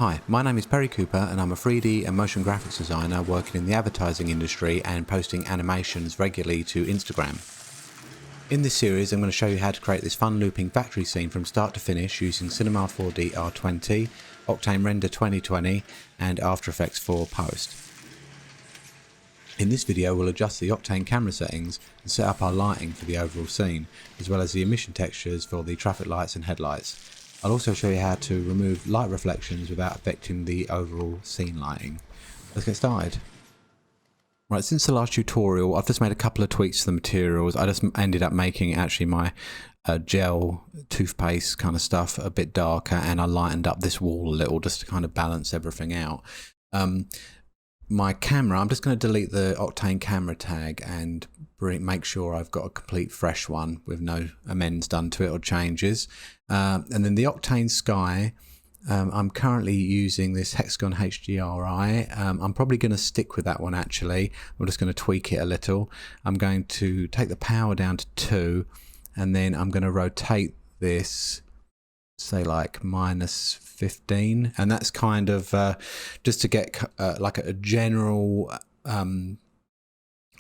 Hi, my name is Perry Cooper and I'm a 3D and motion graphics designer working in the advertising industry and posting animations regularly to Instagram. In this series I'm going to show you how to create this fun looping factory scene from start to finish using Cinema 4D R20, OctaneRender 2020 and After Effects 4 Post. In this video we'll adjust the Octane camera settings and set up our lighting for the overall scene, as well as the emission textures for the traffic lights and headlights. I'll also show you how to remove light reflections without affecting the overall scene lighting. Let's get started. Right, since the last tutorial I've just made a couple of tweaks to the materials. I just ended up making actually my gel toothpaste kind of stuff a bit darker, and I lightened up this wall a little just to kind of balance everything out. My camera, I'm just going to delete the Octane camera tag and make sure I've got a complete fresh one with no amends done to it or changes. And then the Octane Sky, I'm currently using this Hexagon HDRI. I'm probably going to stick with that one actually. I'm just going to tweak it a little. I'm going to take the power down to 2 and then I'm going to rotate this, say like -15, and that's kind of just to get like a general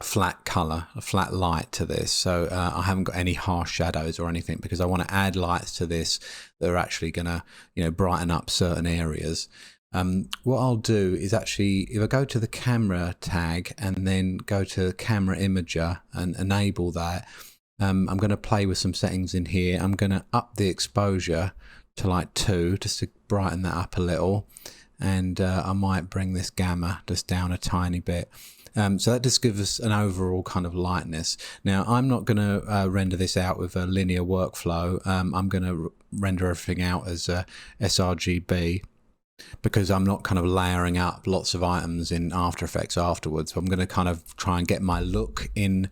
flat color, a flat light to this. So I haven't got any harsh shadows or anything because I want to add lights to this that are actually gonna, brighten up certain areas. What I'll do is actually, if I go to the camera tag and then go to camera imager and enable that, I'm going to play with some settings in here. I'm going to up the exposure to like 2 just to brighten that up a little, and I might bring this gamma just down a tiny bit. So that just gives us an overall kind of lightness. Now I'm not going to render this out with a linear workflow. I'm going to render everything out as sRGB, because I'm not kind of layering up lots of items in After Effects afterwards. So I'm going to kind of try and get my look in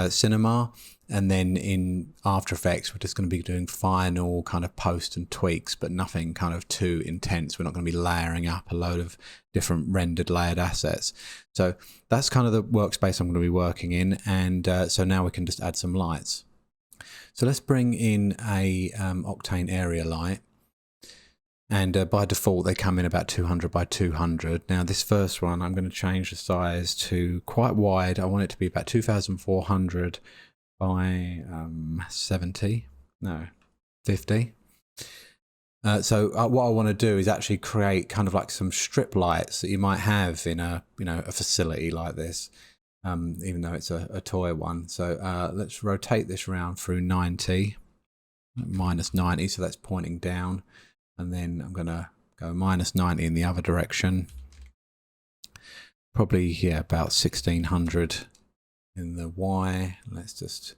Cinema, and then in After Effects we're just going to be doing final kind of post and tweaks, but nothing kind of too intense. We're not going to be layering up a load of different rendered layered assets. So that's kind of the workspace I'm going to be working in, and so now we can just add some lights. So let's bring in a Octane area light. And by default they come in about 200 by 200. Now this first one I'm going to change the size to quite wide. I want it to be about 2400 by 50. So what I want to do is actually create kind of like some strip lights that you might have in a a facility like this, even though it's a toy one. So let's rotate this around through 90, -90, so that's pointing down. And then I'm going to go -90 in the other direction. Probably, yeah, about 1600 in the Y. Let's just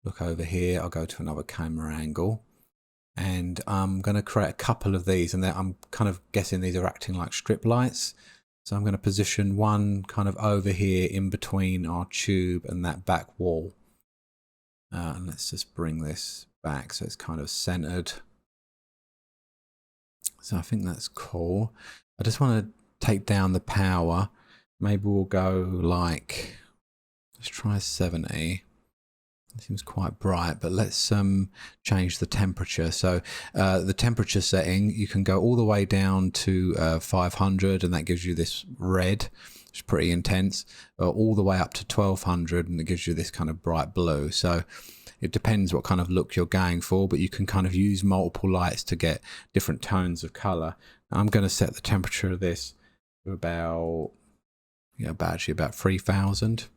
look over here. I'll go to another camera angle. And I'm going to create a couple of these. And then I'm kind of guessing these are acting like strip lights. So I'm going to position one kind of over here in between our tube and that back wall. And let's just bring this back so it's kind of centered. So I think that's cool. I just want to take down the power. Maybe we'll go like, let's try 70. It seems quite bright, but let's change the temperature. So the temperature setting, you can go all the way down to 500, and that gives you this red, which is pretty intense, all the way up to 1200, and it gives you this kind of bright blue. So it depends what kind of look you're going for, but you can kind of use multiple lights to get different tones of color. I'm going to set the temperature of this to about, about 3000.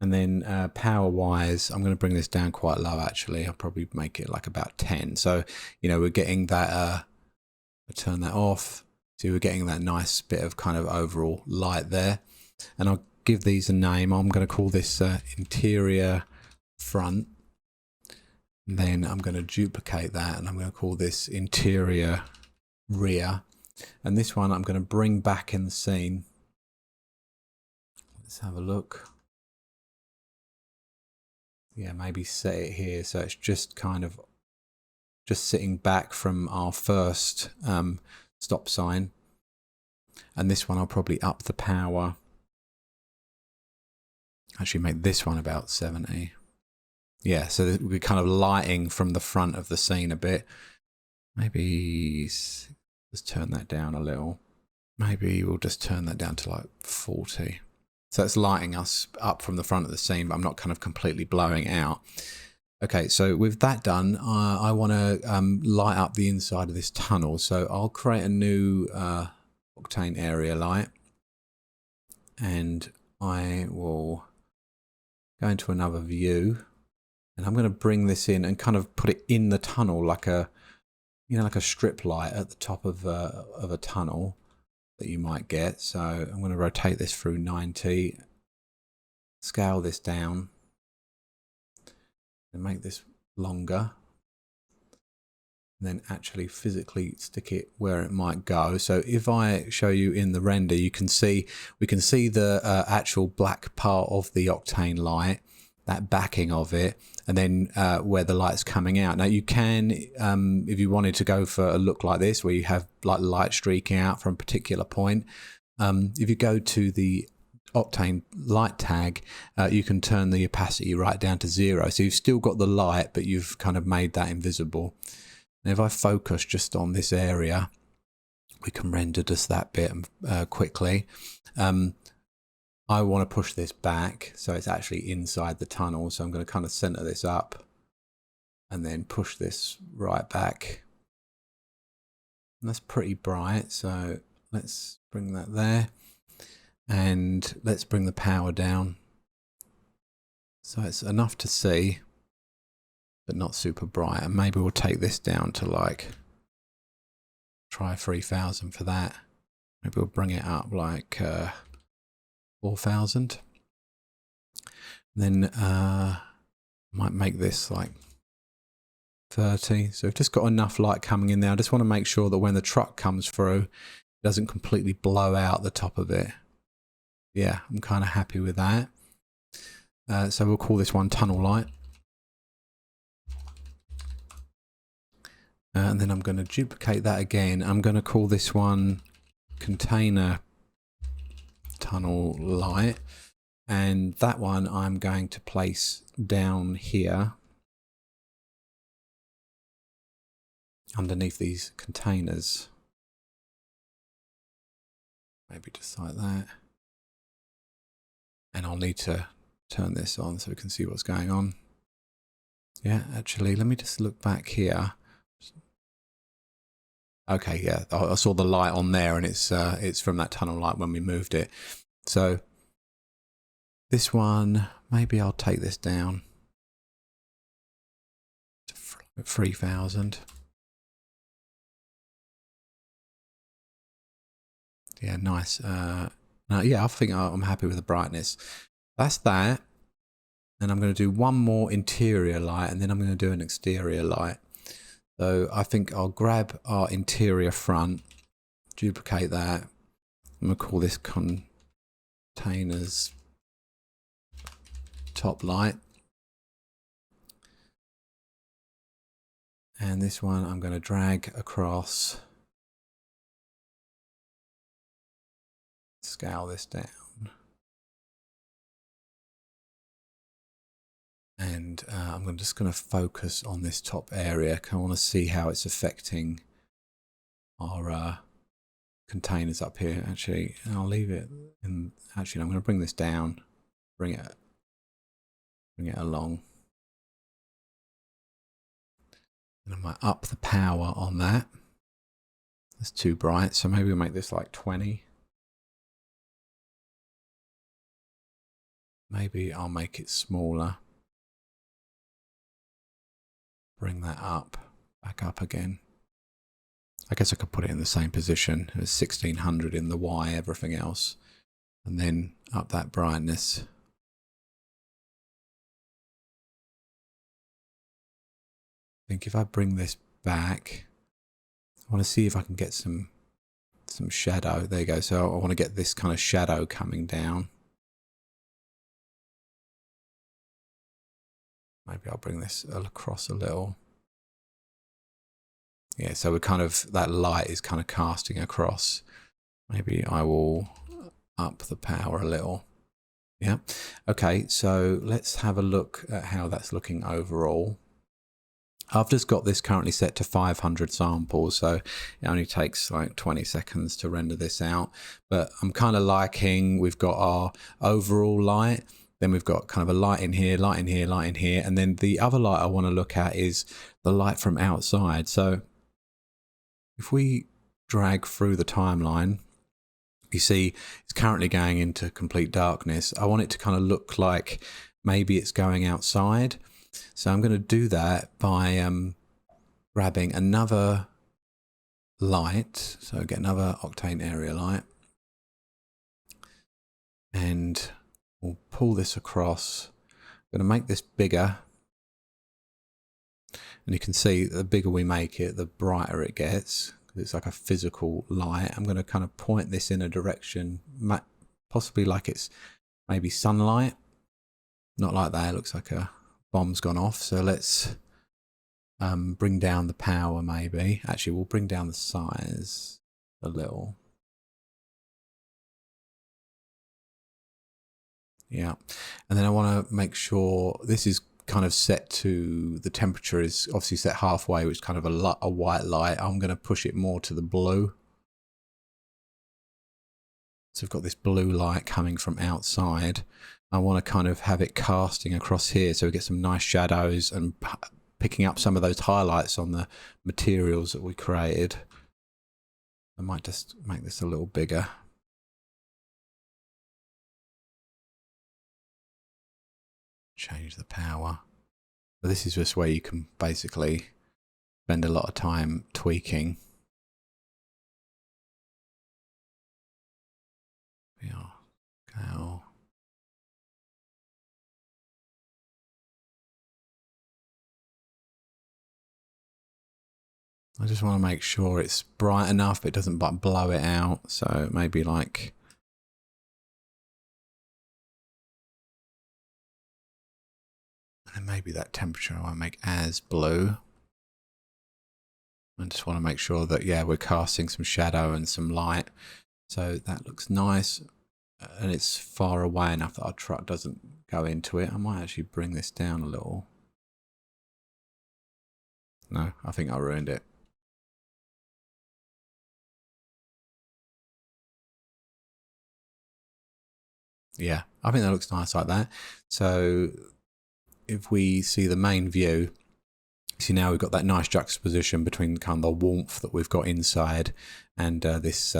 And then power wise, I'm going to bring this down quite low actually. I'll probably make it like about 10. So, we're getting that, I'll turn that off. So we're getting that nice bit of kind of overall light there. And I'll give these a name. I'm going to call this interior front. And then I'm going to duplicate that and I'm going to call this interior rear. And this one I'm going to bring back in the scene. Let's have a look. Yeah, maybe set it here so it's just kind of just sitting back from our first stop sign. And this one I'll probably up the power. Actually make this one about 70. Yeah, so we're kind of lighting from the front of the scene a bit. Maybe let's turn that down a little. Maybe we'll just turn that down to like 40. So it's lighting us up from the front of the scene, but I'm not kind of completely blowing out. Okay, so with that done, I want to light up the inside of this tunnel. So I'll create a new Octane area light, and I will go into another view, and I'm going to bring this in and kind of put it in the tunnel like a, you know, like a strip light at the top of a tunnel that you might get. So I'm going to rotate this through 90, scale this down, and make this longer, and then actually physically stick it where it might go. So if I show you in the render, you can see, we can see the actual black part of the Octane light, that backing of it, and then where the light's coming out. Now you can, if you wanted to go for a look like this, where you have like light streaking out from a particular point, if you go to the Octane light tag, you can turn the opacity right down to 0. So you've still got the light, but you've kind of made that invisible. And if I focus just on this area, we can render just that bit quickly. I want to push this back so it's actually inside the tunnel. So I'm going to kind of center this up and then push this right back. And that's pretty bright. So let's bring that there. And let's bring the power down. So it's enough to see, but not super bright. And maybe we'll take this down to like, try 3000 for that. Maybe we'll bring it up like 4000. Then might make this like 30. So we've just got enough light coming in there. I just want to make sure that when the truck comes through, it doesn't completely blow out the top of it. Yeah, I'm kind of happy with that. So we'll call this one tunnel light. And then I'm going to duplicate that again. I'm going to call this one container tunnel light. And that one I'm going to place down here underneath these containers. Maybe just like that. And I'll need to turn this on so we can see what's going on. Yeah, actually, let me just look back here. Okay, yeah, I saw the light on there, and it's from that tunnel light when we moved it. So this one, maybe I'll take this down to 3000. Yeah, nice. Yeah, I think I'm happy with the brightness. That's that. And I'm going to do one more interior light, and then I'm going to do an exterior light. So I think I'll grab our interior front, duplicate that. I'm going to call this containers top light. And this one I'm going to drag across. Scale this down. And I'm just going to focus on this top area because I want to see how it's affecting our containers up here. Actually, and I'll leave it in. Actually, I'm going to bring this down, bring it along. And I might up the power on that. It's too bright, so maybe we'll make this like 20. Maybe I'll make it smaller. Bring that up, back up again. I guess I could put it in the same position as 1600 in the Y, everything else. And then up that brightness. I think if I bring this back, I want to see if I can get some shadow. There you go. So I want to get this kind of shadow coming down. Maybe I'll bring this across a little. Yeah, so we're kind of, that light is kind of casting across. Maybe I will up the power a little. Yeah. Okay, so let's have a look at how that's looking overall. I've just got this currently set to 500 samples, so it only takes like 20 seconds to render this out. But I'm kind of liking, we've got our overall light, then we've got kind of a light in here, light in here, light in here, and then the other light I want to look at is the light from outside. So if we drag through the timeline, you see it's currently going into complete darkness. I want it to kind of look like maybe it's going outside. So I'm going to do that by grabbing another light. So get another OctaneRender light. And we'll pull this across. I'm going to make this bigger. And you can see the bigger we make it, the brighter it gets. It's like a physical light. I'm going to kind of point this in a direction, possibly like it's maybe sunlight. Not like that. It looks like a bomb's gone off. So let's bring down the power maybe. Actually, we'll bring down the size a little. Yeah. And then I want to make sure this is kind of set to, the temperature is obviously set halfway, which is kind of a white light. I'm going to push it more to the blue. So we've got this blue light coming from outside. I want to kind of have it casting across here so we get some nice shadows and picking up some of those highlights on the materials that we created. I might just make this a little bigger. Change the power. But this is just where you can basically spend a lot of time tweaking. Scale. I just want to make sure it's bright enough, it doesn't blow it out. So maybe like, and then maybe that temperature I won't make as blue. I just want to make sure that, yeah, we're casting some shadow and some light. So that looks nice. And it's far away enough that our truck doesn't go into it. I might actually bring this down a little. No, I think I ruined it. Yeah, I think that looks nice like that. So if we see the main view, see now we've got that nice juxtaposition between kind of the warmth that we've got inside and this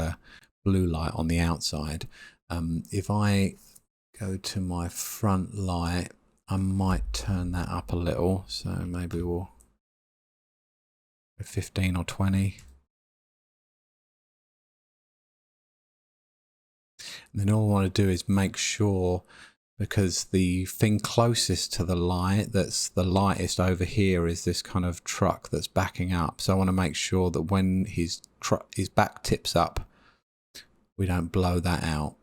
blue light on the outside. If I go to my front light, I might turn that up a little. So maybe we'll go 15 or 20. And then all I want to do is make sure, because the thing closest to the light, that's the lightest over here, is this kind of truck that's backing up. So I want to make sure that when his back tips up, we don't blow that out.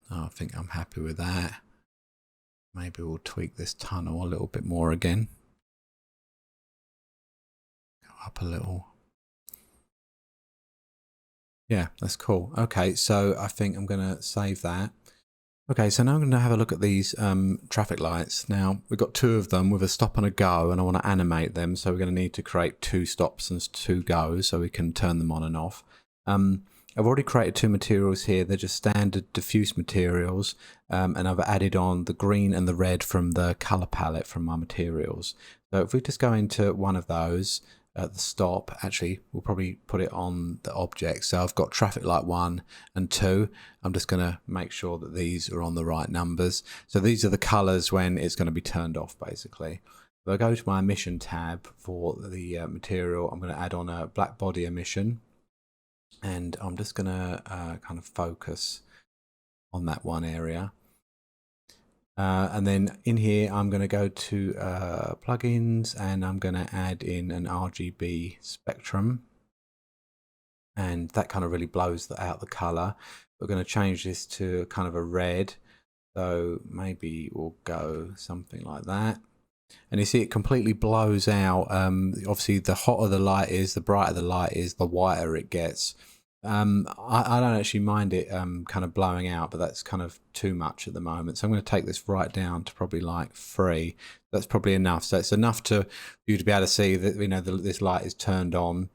Oh, I think I'm happy with that. Maybe we'll tweak this tunnel a little bit more again. Go up a little. Yeah, that's cool. Okay, so I think I'm going to save that. Okay, so now I'm going to have a look at these traffic lights. Now, we've got two of them with a stop and a go, and I want to animate them. So we're going to need to create 2 stops and 2 goes so we can turn them on and off. I've already created 2 materials here. They're just standard diffuse materials, and I've added on the green and the red from the color palette from my materials. So if we just go into one of those, at the stop, actually we'll probably put it on the object. So I've got traffic light 1 and 2. I'm just going to make sure that these are on the right numbers. So these are the colors when it's going to be turned off, basically. If I go to my emission tab for the material, I'm going to add on a black body emission, and I'm just going to kind of focus on that one area. And then in here, I'm going to go to plugins, and I'm going to add in an RGB spectrum. And that kind of really blows out the color. We're going to change this to kind of a red. So maybe we'll go something like that. And you see it completely blows out. Obviously, the hotter the light is, the brighter the light is, the whiter it gets. I don't actually mind it kind of blowing out, but that's kind of too much at the moment. So I'm going to take this right down to probably like 3. That's probably enough. So it's enough for you to be able to see that, you know, this light is turned on.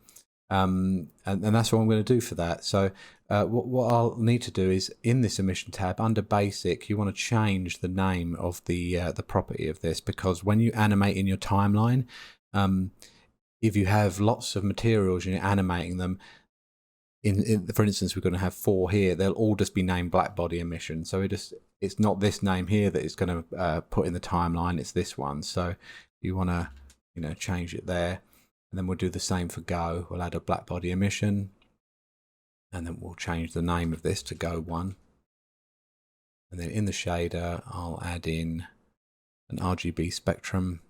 And that's what I'm going to do for that. So what I'll need to do is in this emission tab under basic, you want to change the name of the property of this, because when you animate in your timeline, if you have lots of materials and you're animating them, for instance, we're going to have 4 here, they'll all just be named black body emission. So it's not this name here that it's going to put in the timeline, it's this one. So you want to, you know, change it there. And then we'll do the same for go. We'll add a black body emission, and then we'll change the name of this to go 1. And then in the shader, I'll add in an RGB spectrum,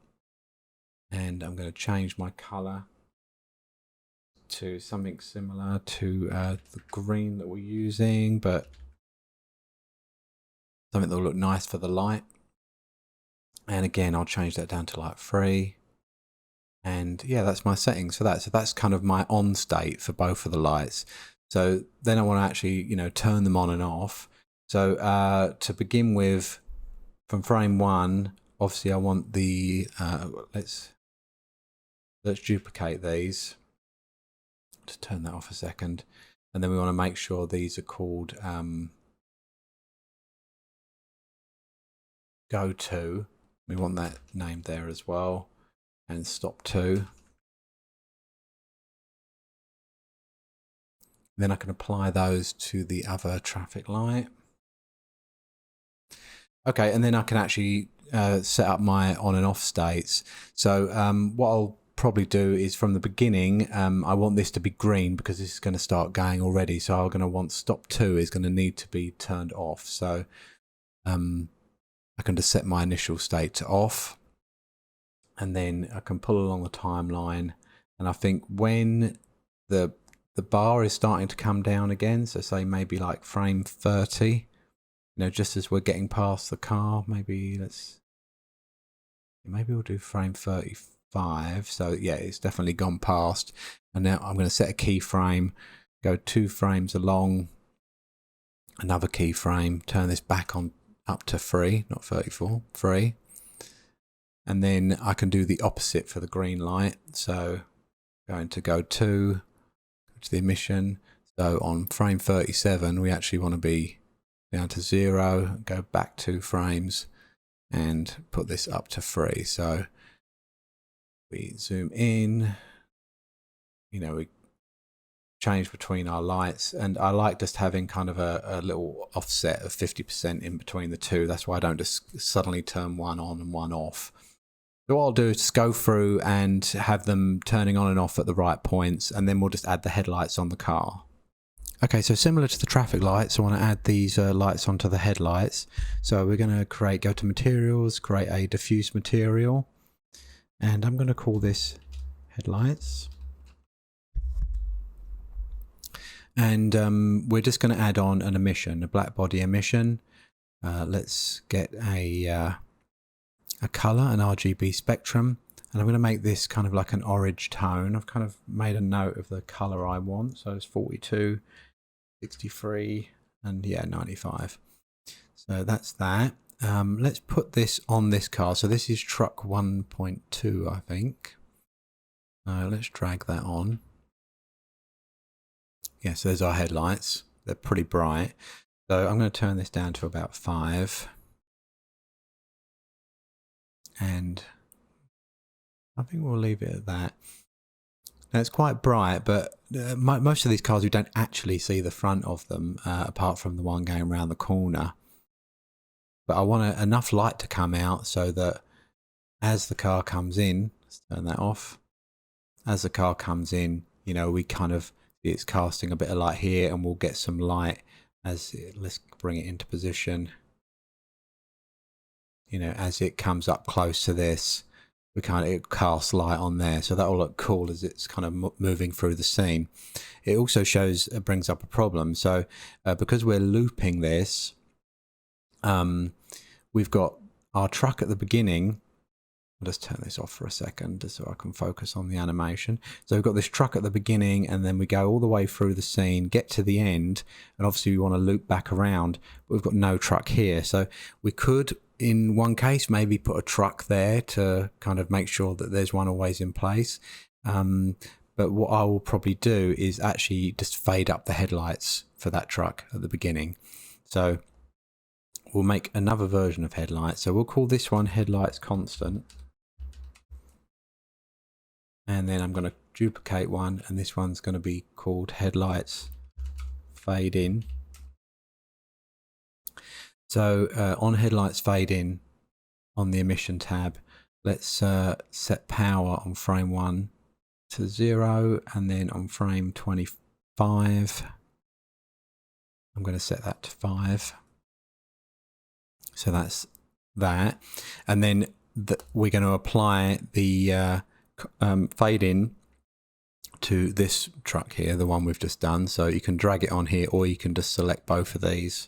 and I'm going to change my color to something similar to the green that we're using, but something that will look nice for the light. And again, I'll change that down to like 3. And yeah, that's my settings for that. So that's kind of my on state for both of the lights. So then I want to actually, you know, turn them on and off. So to begin with, from frame 1, obviously I want the let's duplicate these. To turn that off a second, and then we want to make sure these are called go to. We want that named there as well, and stop to. Then I can apply those to the other traffic light. Okay, and then I can actually set up my on and off states. So what I'll probably do is from the beginning, I want this to be green because this is going to start going already. So I'm going to want stop to is going to need to be turned off. So I can just set my initial state to off, and then I can pull along the timeline. And I think when the bar is starting to come down again, so say maybe like frame 30, you know, just as we're getting past the car, maybe we'll do frame 35. So yeah, it's definitely gone past. And now I'm going to set a keyframe, go 2 frames along, another keyframe, turn this back on up to 3, not 34, 3. And then I can do the opposite for the green light. So going to go to the emission. So on frame 37, we actually want to be down to 0, go back 2 frames and put this up to 3. So we zoom in, you know, we change between our lights, and I like just having kind of a little offset of 50% in between the two. That's why I don't just suddenly turn one on and one off. So what I'll do is just go through and have them turning on and off at the right points, and then we'll just add the headlights on the car. Okay, so similar to the traffic lights, I want to add these lights onto the headlights. So we're going to go to materials, create a diffuse material, and I'm going to call this headlights. And we're just going to add on an emission, a black body emission. Let's get a color, an RGB spectrum, and I'm going to make this kind of like an orange tone. I've kind of made a note of the color I want, so it's 42, 63, and yeah, 95. So that's that. Let's put this on this car. So this is truck 1.2, I think. Let's drag that on. Yeah, so there's our headlights. They're pretty bright. So I'm going to turn this down to about 5. And I think we'll leave it at that. Now it's quite bright, but most of these cars we don't actually see the front of them, apart from the one going around the corner. But I want enough light to come out so that as the car comes in, let's turn that off. As the car comes in, you know, we kind of, it's casting a bit of light here, and we'll get some light let's bring it into position. You know, as it comes up close to this, it casts light on there, so that will look cool as it's kind of moving through the scene. It also brings up a problem. So because we're looping this, we've got our truck at the beginning. I'll just turn this off for a second just so I can focus on the animation. So we've got this truck at the beginning, and then we go all the way through the scene, get to the end, and obviously we want to loop back around, but we've got no truck here. So we could, in one case, maybe put a truck there to kind of make sure that there's one always in place. But what I will probably do is actually just fade up the headlights for that truck at the beginning. So we'll make another version of headlights. So we'll call this one headlights constant. And then I'm going to duplicate one, and this one's going to be called headlights fade in. So on headlights fade in on the emission tab, let's set power on frame 1 to 0, and then on frame 25 I'm going to set that to 5. So that's that, and then we're going to apply the fade in to this truck here, the one we've just done. So you can drag it on here, or you can just select both of these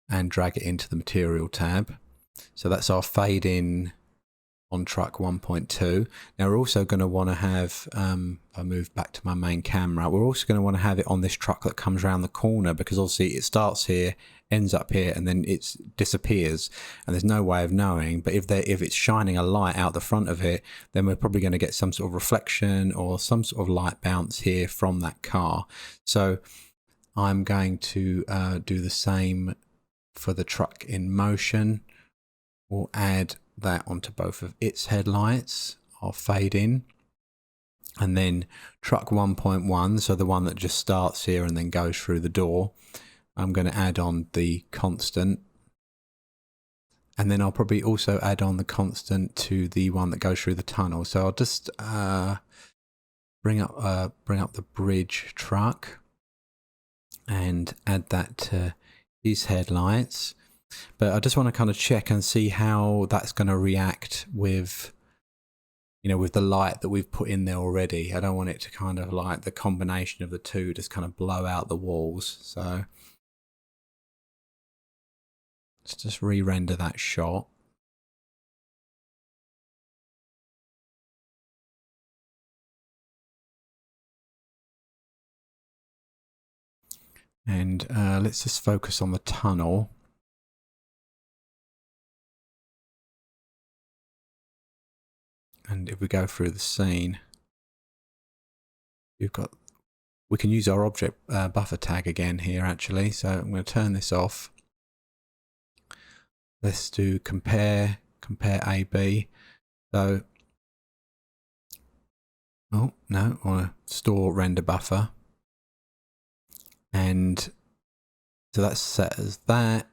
and drag it into the material tab. So that's our fade in on truck 1.2. Now we're also going to want to have, if I move back to my main camera, we're also going to want to have it on this truck that comes around the corner, because obviously it starts here, ends up here, and then it disappears, and there's no way of knowing. But if it's shining a light out the front of it, then we're probably going to get some sort of reflection or some sort of light bounce here from that car. So I'm going to do the same for the truck in motion. We'll add that onto both of its headlights. I'll fade in, and then truck 1.1, so the one that just starts here and then goes through the door, I'm going to add on the constant, and then I'll probably also add on the constant to the one that goes through the tunnel. So I'll just bring up the bridge truck and add that to his headlights. But I just want to kind of check and see how that's going to react with, with the light that we've put in there already. I don't want it to kind of, like, the combination of the two just kind of blow out the walls. So let's just re-render that shot. And let's just focus on the tunnel. And if we go through the scene, we can use our object buffer tag again here, actually. So I'm going to turn this off. Let's do compare AB. So, oh no, I want to store render buffer. And so that's set as that.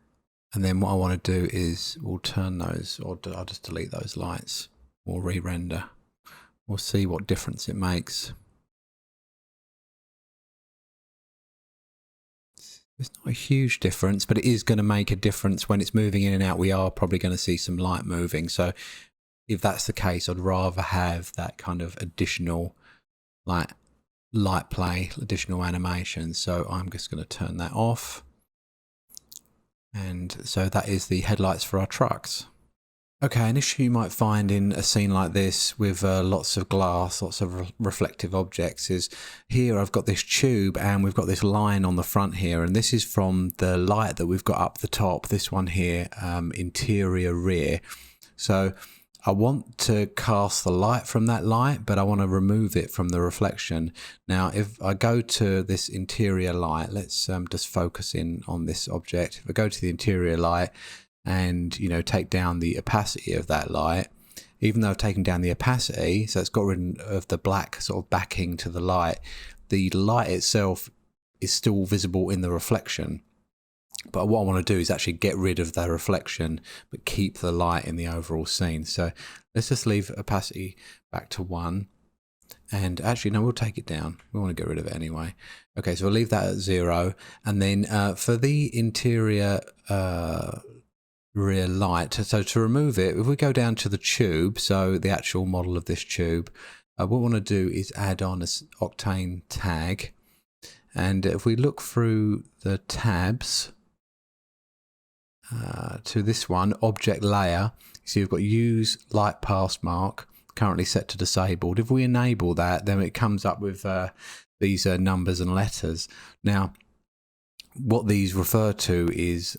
And then what I want to do is we'll turn those, or I'll just delete those lights. We'll re-render. We'll see what difference it makes. It's not a huge difference, but it is going to make a difference when it's moving in and out. We are probably going to see some light moving. So if that's the case, I'd rather have that kind of additional light play, additional animation. So I'm just going to turn that off. And so that is the headlights for our trucks. Okay, an issue you might find in a scene like this with lots of glass, lots of reflective objects, is here I've got this tube and we've got this line on the front here, and this is from the light that we've got up the top, this one here, interior rear. So I want to cast the light from that light, but I want to remove it from the reflection. Now, if I go to this interior light, let's just focus in on this object. If I go to the interior light, and take down the opacity of that light, even though I've taken down the opacity, so it's got rid of the black sort of backing to the light itself is still visible in the reflection. But what I want to do is actually get rid of the reflection but keep the light in the overall scene. So let's just leave opacity back to 1, and actually no, we'll take it down. We want to get rid of it anyway. Okay, so we'll leave that at 0, and then for the interior rear light, so to remove it, if we go down to the tube, so the actual model of this tube, what we want to do is add on this Octane tag, and if we look through the tabs, to this one, object layer. So you've got use light path mark currently set to disabled. If we enable that, then it comes up with these numbers and letters. Now, what these refer to is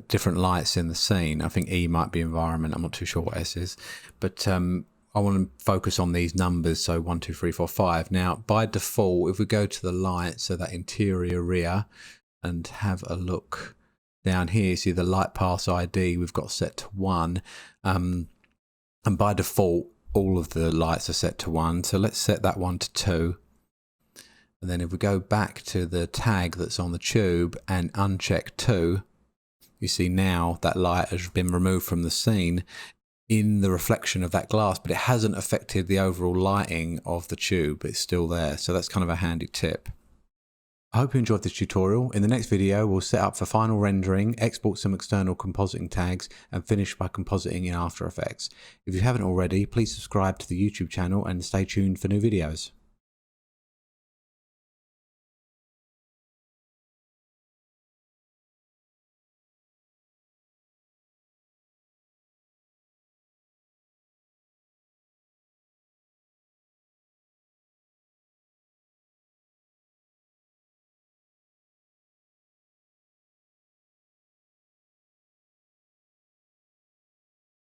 different lights in the scene. I think E might be environment. I'm not too sure what S is, but I want to focus on these numbers. So 1, 2, 3, 4, 5. Now, by default, if we go to the light, so that interior rear, and have a look down here, see the light path ID we've got set to 1, and by default all of the lights are set to 1, so let's set that one to 2. And then if we go back to the tag that's on the tube and uncheck 2, you see now that light has been removed from the scene in the reflection of that glass, but it hasn't affected the overall lighting of the tube. It's still there, so that's kind of a handy tip. I hope you enjoyed this tutorial. In the next video, we'll set up for final rendering, export some external compositing tags, and finish by compositing in After Effects. If you haven't already, please subscribe to the YouTube channel and stay tuned for new videos.